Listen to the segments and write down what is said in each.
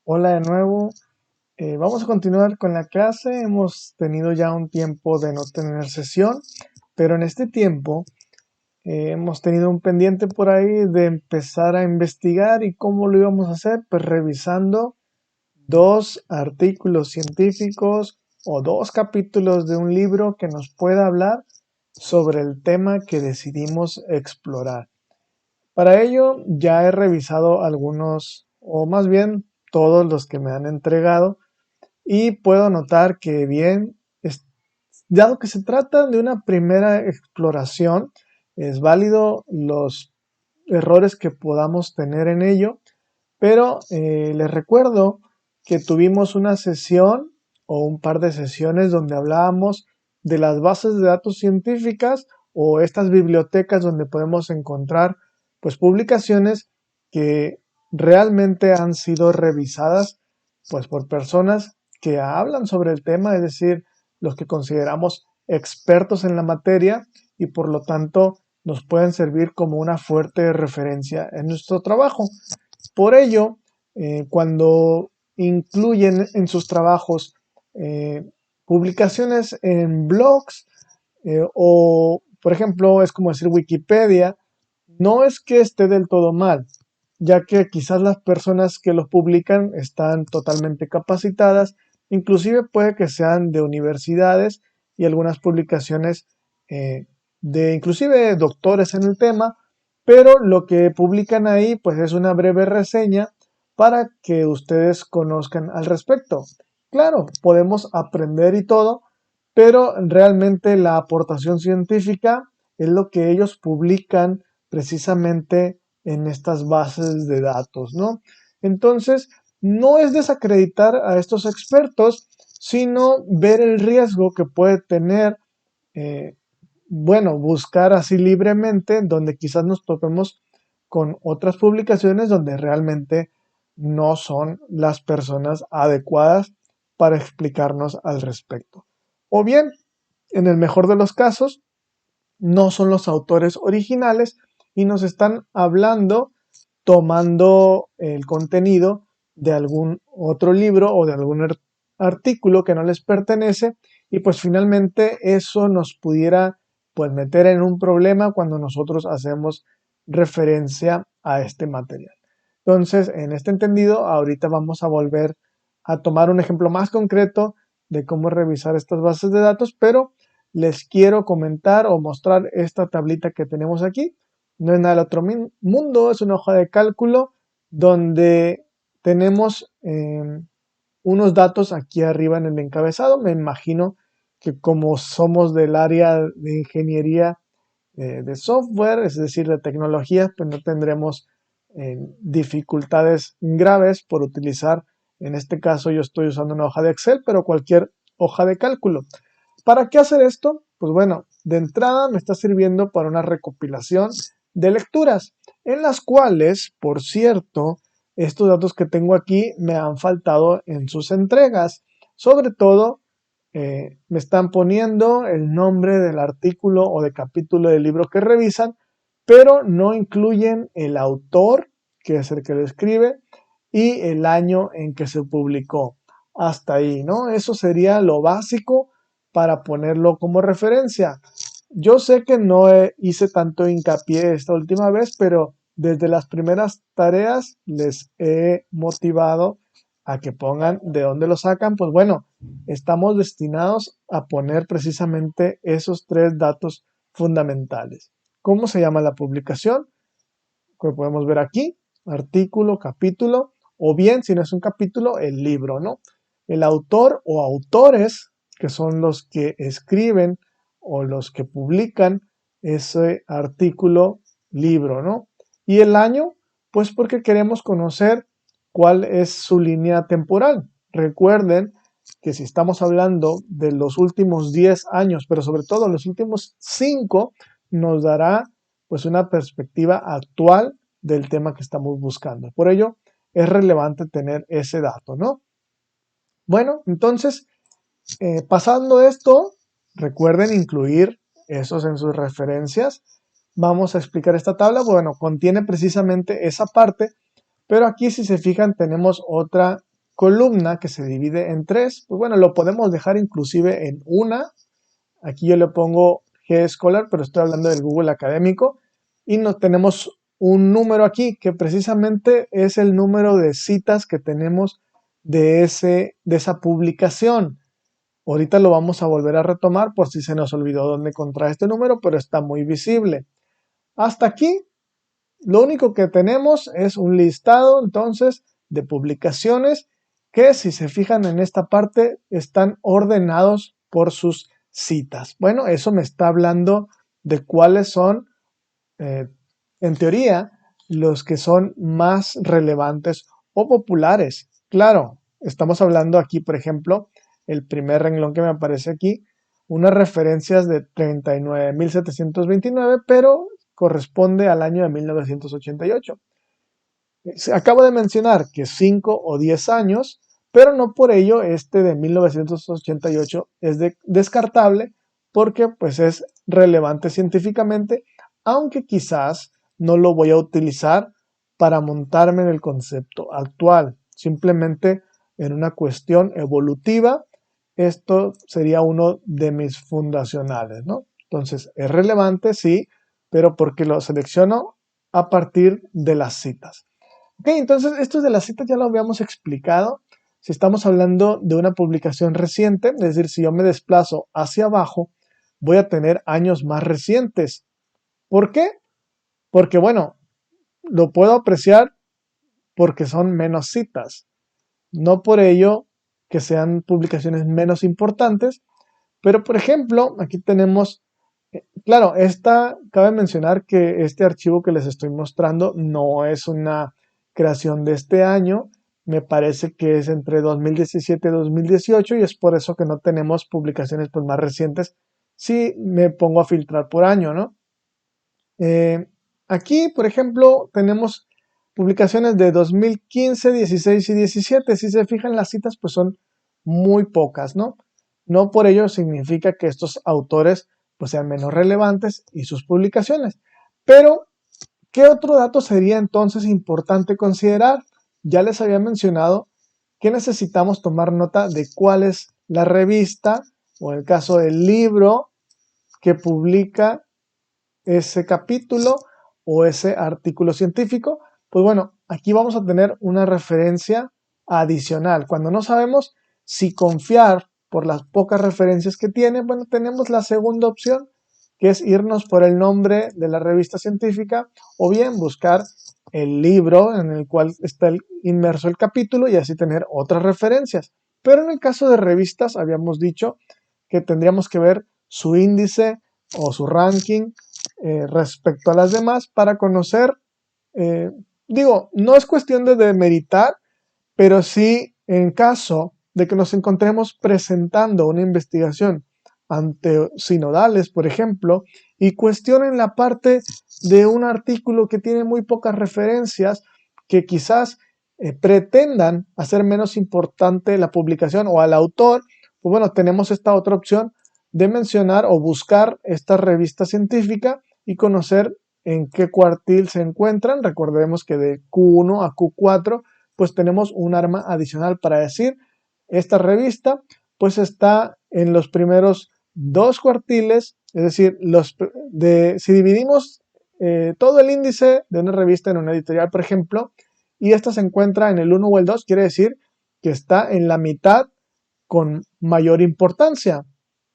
Hola de nuevo. Vamos a continuar con la clase. Hemos tenido ya un tiempo de no tener sesión, pero en este tiempo hemos tenido un pendiente por ahí de empezar a investigar. ¿Y cómo lo íbamos a hacer? Pues revisando dos artículos científicos o dos capítulos de un libro que nos pueda hablar sobre el tema que decidimos explorar. Para ello ya he revisado algunos, o más bien todos los que me han entregado, y puedo notar que bien, dado que se trata de una primera exploración, es válido los errores que podamos tener en ello, pero les recuerdo que tuvimos una sesión o un par de sesiones donde hablábamos de las bases de datos científicas o estas bibliotecas donde podemos encontrar pues publicaciones que realmente han sido revisadas pues por personas que hablan sobre el tema, es decir, los que consideramos expertos en la materia y por lo tanto nos pueden servir como una fuerte referencia en nuestro trabajo. Por ello, cuando incluyen en sus trabajos eh, publicaciones en blogs o, por ejemplo, es como decir Wikipedia, no es que esté del todo mal, ya que quizás las personas que los publican están totalmente capacitadas, inclusive puede que sean de universidades y algunas publicaciones de inclusive doctores en el tema, pero lo que publican ahí pues es una breve reseña para que ustedes conozcan al respecto. Claro, podemos aprender y todo, pero realmente la aportación científica es lo que ellos publican precisamente en estas bases de datos, ¿no? Entonces, no es desacreditar a estos expertos, sino ver el riesgo que puede tener, eh, bueno, buscar así libremente, donde quizás nos topemos con otras publicaciones donde realmente no son las personas adecuadas para explicarnos al respecto. O bien, en el mejor de los casos, no son los autores originales y nos están hablando tomando el contenido de algún otro libro o de algún artículo que no les pertenece y pues finalmente eso nos pudiera pues meter en un problema cuando nosotros hacemos referencia a este material. Entonces, en este entendido, ahorita vamos a volver a tomar un ejemplo más concreto de cómo revisar estas bases de datos, pero les quiero comentar o mostrar esta tablita que tenemos aquí. No es nada del otro mundo, es una hoja de cálculo donde tenemos unos datos aquí arriba en el encabezado. Me imagino que como somos del área de ingeniería de software, es decir, de tecnologías, pues no tendremos dificultades graves por utilizar, en este caso yo estoy usando una hoja de Excel, pero cualquier hoja de cálculo. ¿Para qué hacer esto? Pues bueno, de entrada me está sirviendo para una recopilación de lecturas, en las cuales, por cierto, estos datos que tengo aquí me han faltado en sus entregas. Sobre todo, me están poniendo el nombre del artículo o de capítulo del libro que revisan, pero no incluyen el autor, que es el que lo escribe, y el año en que se publicó. Hasta ahí, ¿no? Eso sería lo básico para ponerlo como referencia. Yo sé que no hice tanto hincapié esta última vez, pero desde las primeras tareas les he motivado a que pongan de dónde lo sacan. Pues bueno, estamos destinados a poner precisamente esos tres datos fundamentales. ¿Cómo se llama la publicación? Que podemos ver aquí, artículo, capítulo, o bien, si no es un capítulo, el libro, ¿no? El autor o autores, que son los que escriben o los que publican ese artículo, libro, ¿no? Y el año, pues porque queremos conocer cuál es su línea temporal. Recuerden que si estamos hablando de los últimos 10 años, pero sobre todo los últimos 5, nos dará pues una perspectiva actual del tema que estamos buscando. Por ello, es relevante tener ese dato, ¿no? Bueno, entonces, pasando esto, recuerden incluir esos en sus referencias. Vamos a explicar esta tabla. Bueno, contiene precisamente esa parte, pero aquí si se fijan tenemos otra columna que se divide en tres, pues bueno, lo podemos dejar inclusive en una. Aquí yo le pongo G Scholar, pero estoy hablando del Google Académico. Y nos tenemos un número aquí que precisamente es el número de citas que tenemos de esa publicación. Ahorita lo vamos a volver a retomar por si se nos olvidó dónde encontrar este número, pero está muy visible. Hasta aquí, lo único que tenemos es un listado entonces de publicaciones que, si se fijan en esta parte, están ordenados por sus citas. Bueno, eso me está hablando de cuáles son, en teoría, los que son más relevantes o populares. Claro, estamos hablando aquí, por ejemplo, el primer renglón que me aparece aquí, unas referencias de 39.729, pero corresponde al año de 1988. Acabo de mencionar que 5 o 10 años, pero no por ello este de 1988 es descartable, porque pues es relevante científicamente, aunque quizás no lo voy a utilizar para montarme en el concepto actual, simplemente en una cuestión evolutiva. Esto sería uno de mis fundacionales, ¿no? Entonces, es relevante, sí, pero porque lo selecciono a partir de las citas. Ok, entonces esto de las citas ya lo habíamos explicado. Si estamos hablando de una publicación reciente, es decir, si yo me desplazo hacia abajo, voy a tener años más recientes. ¿Por qué? Porque, bueno, lo puedo apreciar porque son menos citas. No por ello que sean publicaciones menos importantes, pero por ejemplo, aquí tenemos, claro, cabe mencionar que este archivo que les estoy mostrando no es una creación de este año, me parece que es entre 2017 y 2018 y es por eso que no tenemos publicaciones pues, más recientes si me pongo a filtrar por año, ¿no? Aquí, por ejemplo, tenemos publicaciones de 2015, 16 y 17. Si se fijan, las citas pues son muy pocas, ¿no? No por ello significa que estos autores pues sean menos relevantes y sus publicaciones. Pero, ¿qué otro dato sería entonces importante considerar? Ya les había mencionado que necesitamos tomar nota de cuál es la revista o en el caso del libro que publica ese capítulo o ese artículo científico. Pues bueno, aquí vamos a tener una referencia adicional. Cuando no sabemos si confiar por las pocas referencias que tiene, bueno, tenemos la segunda opción, que es irnos por el nombre de la revista científica o bien buscar el libro en el cual está inmerso el capítulo y así tener otras referencias. Pero en el caso de revistas habíamos dicho que tendríamos que ver su índice o su ranking respecto a las demás para conocer, digo, no es cuestión de demeritar, pero sí en caso de que nos encontremos presentando una investigación ante sinodales, por ejemplo, y cuestionen la parte de un artículo que tiene muy pocas referencias, que quizás pretendan hacer menos importante la publicación o al autor, pues bueno, tenemos esta otra opción de mencionar o buscar esta revista científica y conocer en qué cuartil se encuentran. Recordemos que de Q1 a Q4 pues tenemos un arma adicional para decir, esta revista pues está en los primeros dos cuartiles, es decir, si dividimos todo el índice de una revista en una editorial, por ejemplo, y esta se encuentra en el 1 o el 2, quiere decir que está en la mitad con mayor importancia,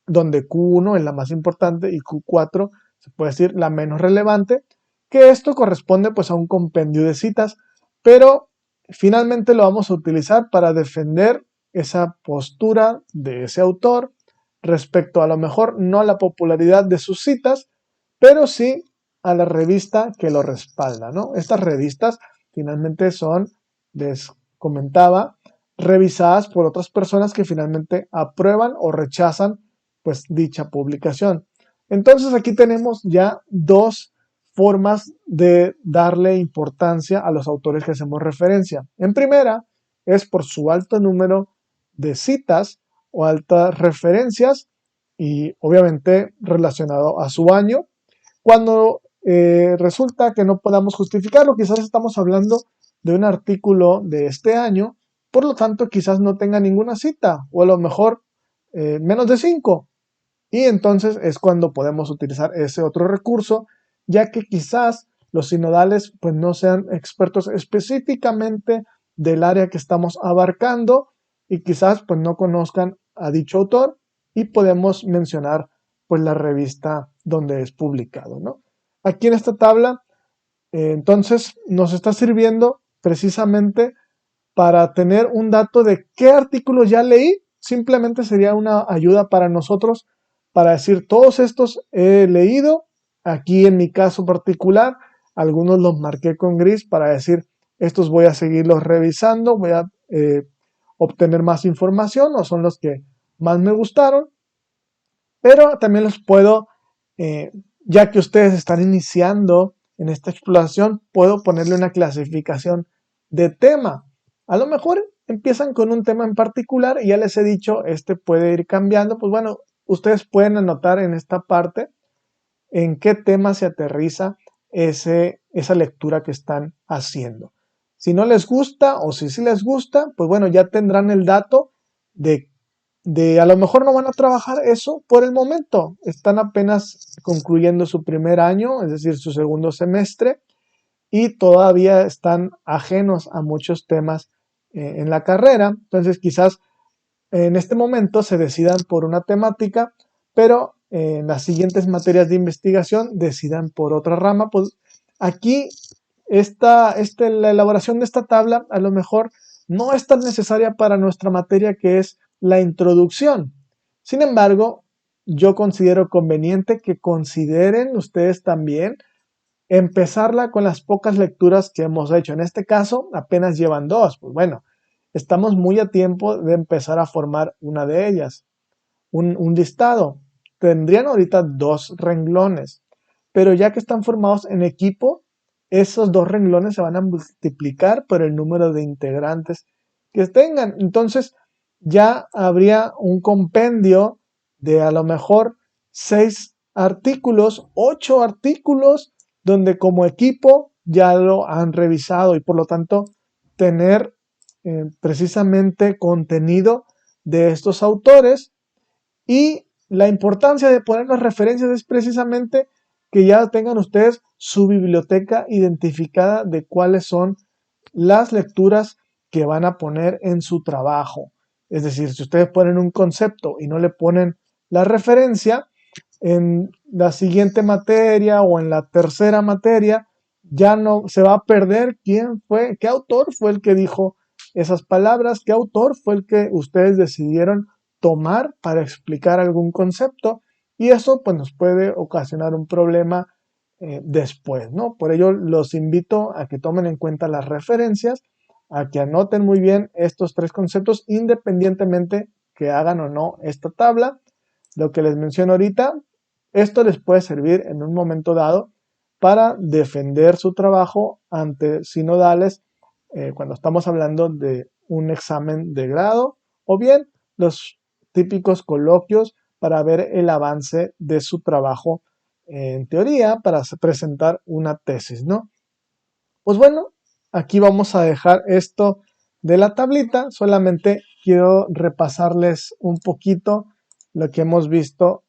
donde Q1 es la más importante y Q4 se puede decir la menos relevante, que esto corresponde pues a un compendio de citas, pero finalmente lo vamos a utilizar para defender esa postura de ese autor respecto a lo mejor no a la popularidad de sus citas, pero sí a la revista que lo respalda, ¿no? Estas revistas finalmente son, les comentaba, revisadas por otras personas que finalmente aprueban o rechazan pues dicha publicación. Entonces aquí tenemos ya dos formas de darle importancia a los autores que hacemos referencia. En primera es por su alto número de citas o altas referencias y obviamente relacionado a su año. Cuando resulta que no podamos justificarlo, quizás estamos hablando de un artículo de este año por lo tanto quizás no tenga ninguna cita o a lo mejor menos de 5. Y entonces es cuando podemos utilizar ese otro recurso, ya que quizás los sinodales pues no sean expertos específicamente del área que estamos abarcando y quizás pues no conozcan a dicho autor y podemos mencionar pues la revista donde es publicado, ¿no? Aquí en esta tabla entonces nos está sirviendo precisamente para tener un dato de qué artículos ya leí. Simplemente sería una ayuda para nosotros para decir todos estos he leído. Aquí en mi caso particular, algunos los marqué con gris para decir estos voy a seguirlos revisando, voy a obtener más información o son los que más me gustaron. Pero también les puedo, ya que ustedes están iniciando en esta exploración, puedo ponerle una clasificación de tema. A lo mejor empiezan con un tema en particular y ya les he dicho, este puede ir cambiando. Pues bueno, ustedes pueden anotar en esta parte en qué tema se aterriza esa lectura que están haciendo. Si no les gusta o si sí les gusta, pues bueno, ya tendrán el dato de a lo mejor no van a trabajar eso por el momento. Están apenas concluyendo su primer año, es decir, su segundo semestre, y todavía están ajenos a muchos temas en la carrera. Entonces, quizás en este momento se decidan por una temática, pero en las siguientes materias de investigación decidan por otra rama. Pues aquí la elaboración de esta tabla a lo mejor no es tan necesaria para nuestra materia que es la introducción. Sin embargo, yo considero conveniente que consideren ustedes también empezarla con las pocas lecturas que hemos hecho. En este caso, apenas llevan 2. Pues bueno, estamos muy a tiempo de empezar a formar una de ellas. Un listado. Tendrían ahorita 2 renglones, pero ya que están formados en equipo, esos 2 renglones se van a multiplicar por el número de integrantes que tengan. Entonces, ya habría un compendio de a lo mejor 6 artículos, 8 artículos, donde como equipo ya lo han revisado y por lo tanto tener precisamente contenido de estos autores. Y la importancia de poner las referencias es precisamente que ya tengan ustedes su biblioteca identificada de cuáles son las lecturas que van a poner en su trabajo. Es decir, si ustedes ponen un concepto y no le ponen la referencia, en la siguiente materia o en la tercera materia ya no se va a perder quién fue, qué autor fue el que dijo esas palabras, qué autor fue el que ustedes decidieron tomar para explicar algún concepto y eso pues nos puede ocasionar un problema después, ¿no? Por ello los invito a que tomen en cuenta las referencias, a que anoten muy bien estos 3 conceptos independientemente que hagan o no esta tabla. Lo que les menciono ahorita, esto les puede servir en un momento dado para defender su trabajo ante sinodales cuando estamos hablando de un examen de grado o bien los típicos coloquios para ver el avance de su trabajo en teoría para presentar una tesis, ¿no? Pues bueno, aquí vamos a dejar esto de la tablita, solamente quiero repasarles un poquito lo que hemos visto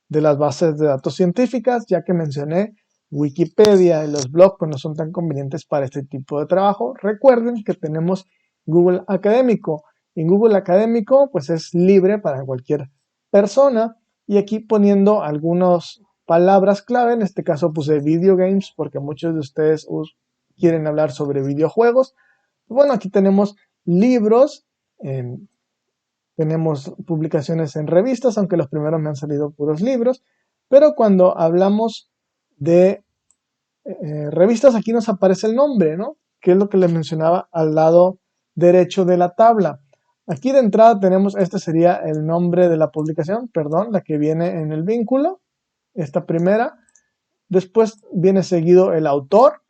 de las bases de datos científicas, ya que mencioné Wikipedia y los blogs pues no son tan convenientes para este tipo de trabajo. Recuerden que tenemos Google Académico. En Google Académico pues es libre para cualquier persona y aquí poniendo algunas palabras clave, en este caso puse video games porque muchos de ustedes quieren hablar sobre videojuegos. Bueno, aquí tenemos libros, tenemos publicaciones en revistas, aunque los primeros me han salido puros libros, pero cuando hablamos de revistas, aquí nos aparece el nombre, ¿no? Que es lo que les mencionaba al lado derecho de la tabla. Aquí de entrada tenemos, este sería el nombre de la publicación, perdón, la que viene en el vínculo, esta primera. Después viene seguido el autor,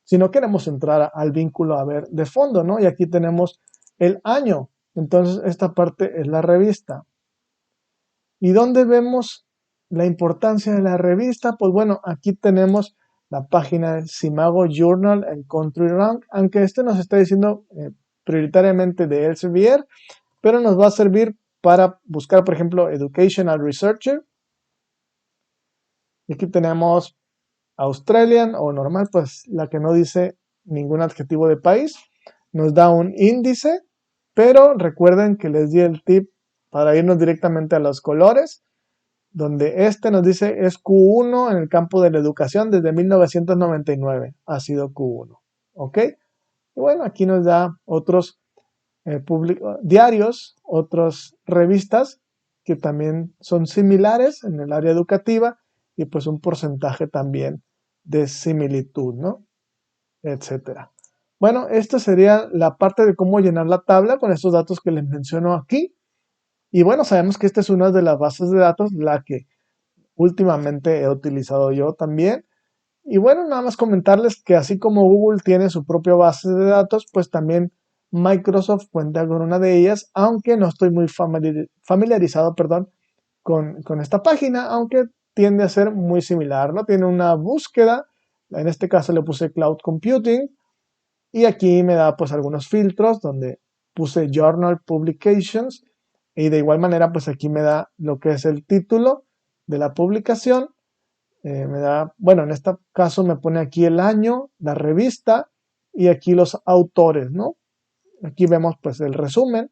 si no queremos entrar al vínculo a ver de fondo, ¿no? Y aquí tenemos el año. Entonces, esta parte es la revista. ¿Y dónde vemos la importancia de la revista? Pues bueno, aquí tenemos la página de Simago Journal and Country Rank, aunque este nos está diciendo prioritariamente de Elsevier, pero nos va a servir para buscar, por ejemplo, Educational Researcher. Y aquí tenemos Australian o normal, pues la que no dice ningún adjetivo de país. Nos da un índice, pero recuerden que les di el tip para irnos directamente a los colores, donde este nos dice es Q1 en el campo de la educación desde 1999. Ha sido Q1. ¿Ok? Y bueno, aquí nos da otros diarios, otras revistas que también son similares en el área educativa y pues un porcentaje también de similitud, ¿no? Etcétera. Bueno, esta sería la parte de cómo llenar la tabla con estos datos que les menciono aquí. Y bueno, sabemos que esta es una de las bases de datos, la que últimamente he utilizado yo también. Y bueno, nada más comentarles que así como Google tiene su propia base de datos, pues también Microsoft cuenta con una de ellas, aunque no estoy muy familiarizado, perdón, con esta página, aunque tiende a ser muy similar, ¿no? Tiene una búsqueda, en este caso le puse Cloud Computing, y aquí me da pues algunos filtros donde puse Journal Publications, y de igual manera pues aquí me da lo que es el título de la publicación. Me da, bueno, en este caso me pone aquí el año, la revista y aquí los autores, ¿no? Aquí vemos pues el resumen,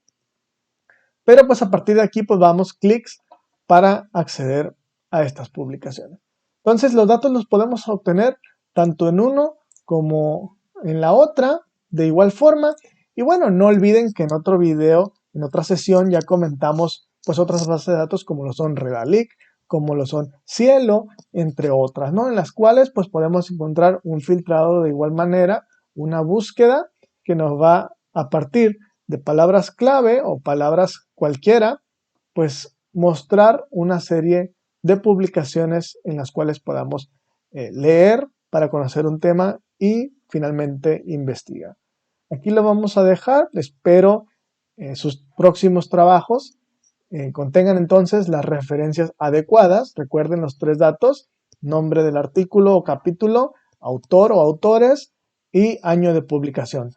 pero pues a partir de aquí pues damos clics para acceder a estas publicaciones. Entonces los datos los podemos obtener tanto en uno como en la otra, de igual forma. Y bueno, no olviden que en otro video, en otra sesión ya comentamos pues otras bases de datos como lo son Redalic, como lo son Cielo, entre otras, ¿no? En las cuales pues podemos encontrar un filtrado de igual manera, una búsqueda que nos va a partir de palabras clave o palabras cualquiera, pues mostrar una serie de publicaciones en las cuales podamos leer para conocer un tema y finalmente investigar. Aquí lo vamos a dejar, espero sus próximos trabajos contengan entonces las referencias adecuadas. Recuerden los 3 datos: nombre del artículo o capítulo, autor o autores y año de publicación.